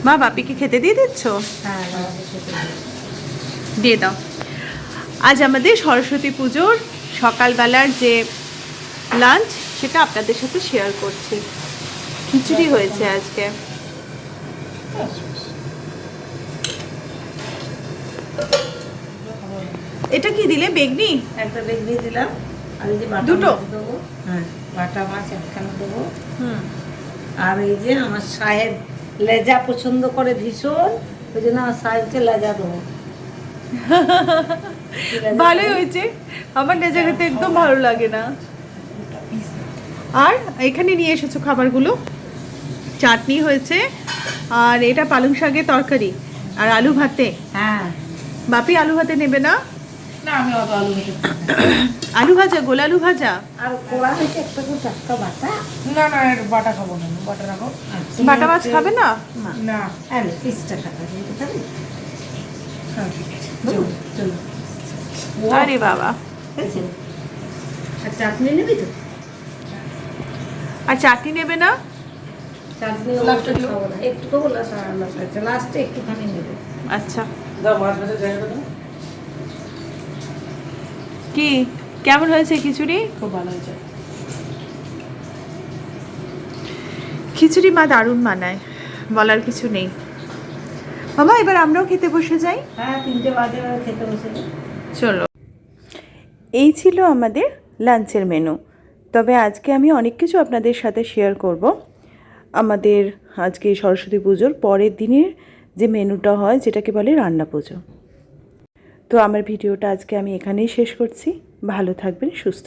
মা বাপিকে খেতে দিয়ে দিচ্ছ? দিয়ে দাও। আজ আমাদের সরস্বতী পুজোর সকালবেলার যে লাঞ্চ সেটা আপনাদের সাথে শেয়ার করছি। খিচুড়ি হয়েছে আজকে। এটা কি দিলে? বেগনি? একটা বেগনি দিলাম, আর এই যে দুটো দেবো। হ্যাঁ, বাটা মাছ একখানে দেবো। হুম। আর এই যে আমার সাহেব লেজা পছন্দ করে ভীষণ, ওই জন্য আমার সাহেবকে লেজা দেবো। ভালোই হয়েছে। আমার লেজা খেতে একদম ভালো লাগে না। আর এখানে নিয়ে এসেছো খাবারগুলো। চাটনি হয়েছে, আর এটা পালং শাকের তরকারি, আর আলু ভাতে। হ্যাঁ, বাপি আলু ভাতে নেবে না? না আমি অত আলু খেতে পারি না। আলু ভাজা, গোল আলু ভাজা। আর কোড়া হয়েছে একটা করে টাটকা বাটা। না না, বাটা খাবো না, বাটা রাখো। বাটা মাছ খাবে না? না, আরে 30 টাকা দিতে পারি। হ্যাঁ, চলো চলো। আরে বাবা। হয়েছে? আর চাটনি নিবি তো? আর চাটনি নেবে না? চাটনি লাস্টে দিও। খাবো না, একটু খাবো, লাস্টে একটুখানি নেবে। আচ্ছা। দাও মাছ ভাজা জায়গা দাও। কি কেমন হয়েছে খিচুড়ি? খুব ভালো হয়েছে। খিচুড়ি মা দারুণ বানায়, বলার কিছু নেই। মামা এবার আমরাও খেতে বসে যাই। হ্যাঁ, 3টে বাজে খেতে বসে যাই। চলো। এই ছিল আমাদের লাঞ্চের মেনু। তবে আজকে আমি অনেক কিছু আপনাদের সাথে শেয়ার করব। আমাদের আজকে সরস্বতী পুজোর পরের দিনের যে মেনুটা হয়, যেটাকে বলে রান্না পুজো। তো আমার ভিডিওটা আজকে আমি এখানেই শেষ করছি। ভালো থাকবেন, সুস্থ